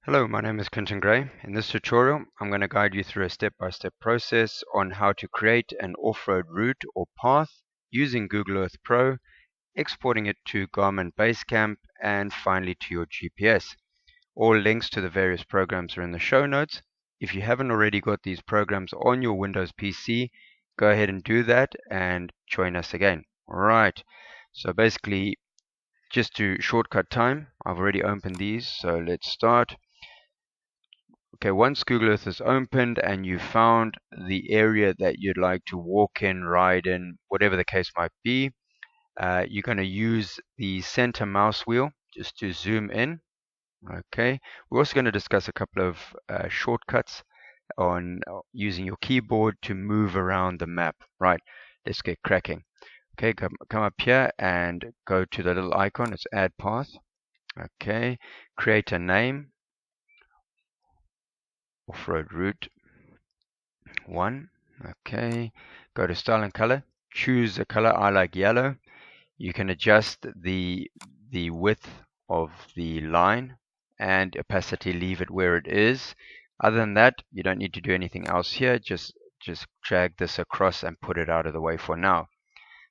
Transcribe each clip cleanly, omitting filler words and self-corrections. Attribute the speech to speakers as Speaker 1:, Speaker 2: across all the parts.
Speaker 1: Hello, my name is Clinton Gray. In this tutorial, I'm going to guide you through a step-by-step process on how to create an off-road route or path using Google Earth Pro, exporting it to Garmin Basecamp, and finally to your GPS. All links to the various programs are in the show notes. If you haven't already got these programs on your Windows PC, go ahead and do that and join us again. Alright, so basically, just to shortcut time, I've already opened these, so let's start. Okay, once Google Earth is opened and you've found the area that you'd like to walk in, ride in, whatever the case might be, you're going to use the center mouse wheel just to zoom in. Okay, we're also going to discuss a couple of shortcuts on using your keyboard to move around the map. Right, let's get cracking. Okay, come up here and go to the little icon. It's add path. Okay, create a name. Off-road route 1. Okay, go to style and color. Choose a color. I like yellow. You can adjust the width of the line and opacity, leave it where it is. Other than that, you don't need to do anything else here. Just drag this across and put it out of the way for now.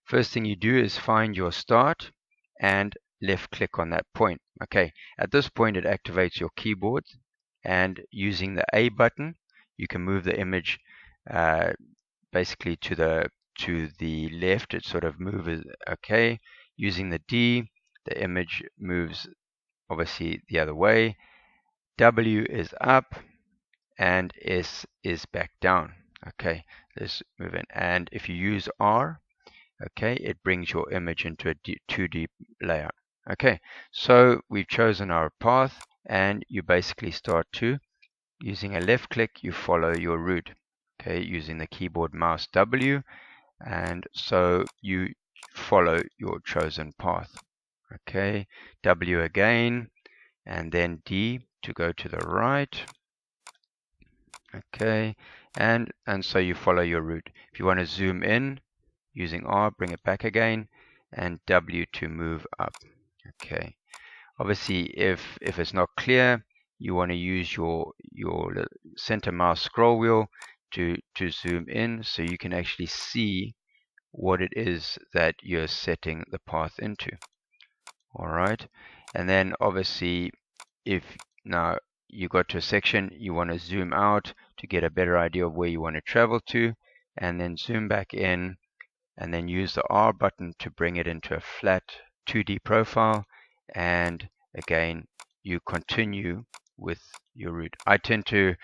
Speaker 1: First thing you do is find your start and left click on that point. Okay, at this point it activates your keyboard, and using the A button you can move the image basically to the left. It sort of moves. Okay, using the D, the image moves obviously the other way. W is up and S is back down. Okay, let's move in. And if you use R, okay, it brings your image into a 2D layout. Okay, so we've chosen our path, and you basically start to, using a left click, you follow your route. Okay, using the keyboard mouse W, and so you follow your chosen path. Okay, W again, and then D to go to the right. Okay, and so you follow your route. If you want to zoom in, using R, bring it back again, and W to move up. Okay, obviously if it's not clear, you want to use your center mouse scroll wheel to zoom in so you can actually see what it is that you're setting the path into. Alright, and then obviously if now you got to a section, you want to zoom out to get a better idea of where you want to travel to, and then zoom back in, and then use the R button to bring it into a flat 2D profile, and again you continue with your route. I tend to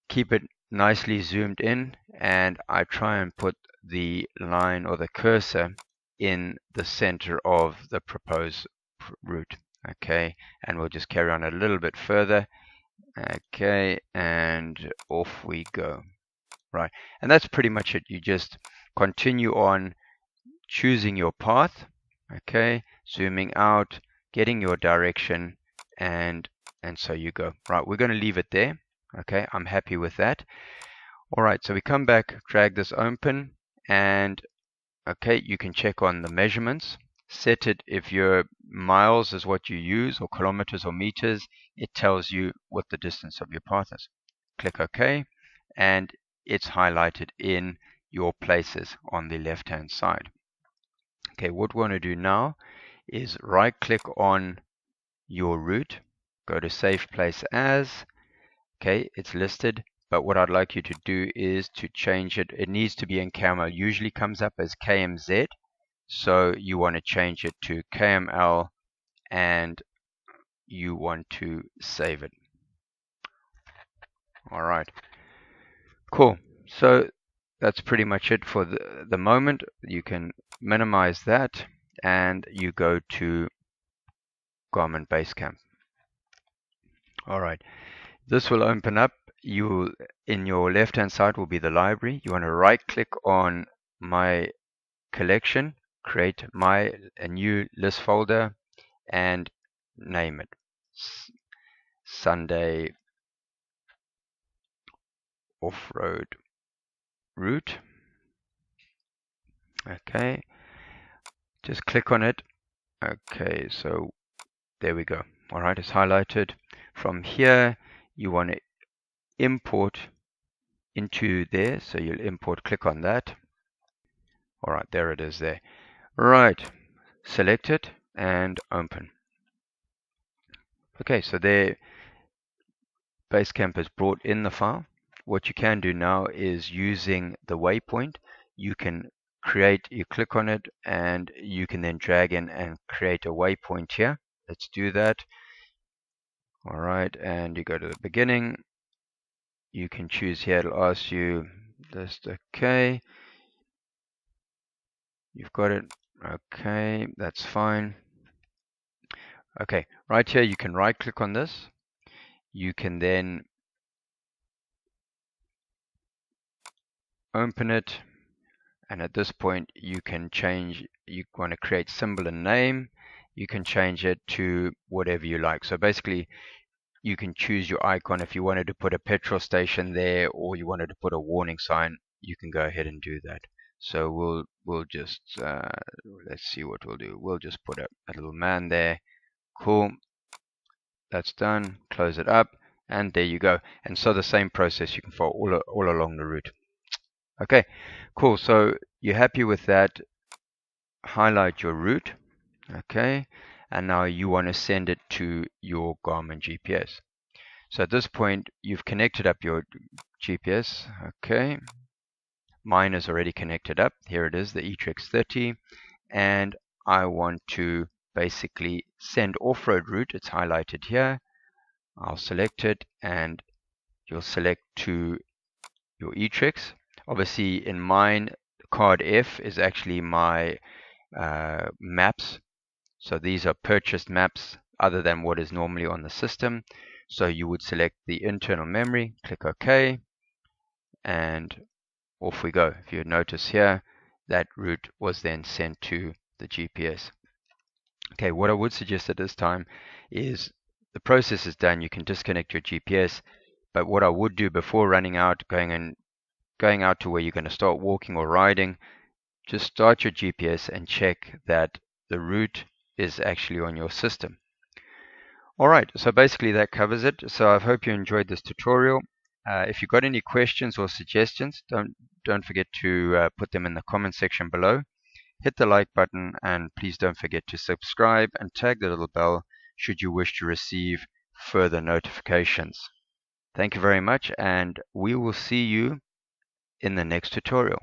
Speaker 1: keep it nicely zoomed in, and I try and put the line or the cursor in the center of the proposed route. Okay, and we'll just carry on a little bit further. Okay, and off we go. Right, and that's pretty much it. You just continue on choosing your path, okay, zooming out, getting your direction, and so you go. Right, we're going to leave it there. Okay, I'm happy with that. Alright, so we come back, drag this open, and okay, you can check on the measurements. Set it, if your miles is what you use, or kilometers or meters, it tells you what the distance of your path is. Click OK, and it's highlighted in your places on the left hand side. Okay, what we want to do now is right click on your route, go to Save Place As. Okay, it's listed, but what I'd like you to do is to change it. It needs to be in KML. Usually comes up as KMZ, so you want to change it to KML, and you want to save it. Alright, cool. So that's pretty much it for the moment. You can minimize that, and you go to Garmin Basecamp. Alright, this will open up. You, in your left hand side will be the library. You want to right click on My Collection, create a new list folder, and name it Sunday Off-Road Route. Okay, just click on it. Okay, so there we go. Alright, it's highlighted. From here, you want to import into there. So you'll import, click on that. All right, there it is there. Right, select it and open. Okay, so there Basecamp has brought in the file. What you can do now is using the waypoint, you can you click on it and you can then drag in and create a waypoint here. Let's do that. All right, and you go to the beginning. You can choose here, it'll ask you just okay. You've got it. Okay, that's fine. Okay, right here you can right click on this. You can then open it, and at this point you can change, you want to create symbol and name, you can change it to whatever you like. So basically you can choose your icon. If you wanted to put a petrol station there or you wanted to put a warning sign, you can go ahead and do that. So we'll just let's see what we'll do. We'll just put a little man there. Cool, that's done. Close it up, and there you go. And so the same process you can follow all along the route. Okay, cool. So you're happy with that. Highlight your route. Okay, and now you want to send it to your Garmin GPS. So at this point, you've connected up your GPS. Okay, mine is already connected up. Here it is, the eTrex 30, and I want to basically send off-road route. It's highlighted here. I'll select it, and you'll select to your eTrex. Obviously, in mine, card F is actually my maps. So these are purchased maps other than what is normally on the system. So you would select the internal memory, click OK, and off we go. If you notice here, that route was then sent to the GPS. Okay, what I would suggest at this time is the process is done. You can disconnect your GPS, but what I would do before running out, going out to where you're going to start walking or riding, just start your GPS and check that the route is actually on your system. Alright, so basically that covers it. So I hope you enjoyed this tutorial. If you've got any questions or suggestions, don't forget to put them in the comment section below. Hit the like button, and please don't forget to subscribe and tag the little bell should you wish to receive further notifications. Thank you very much, and we will see you in the next tutorial.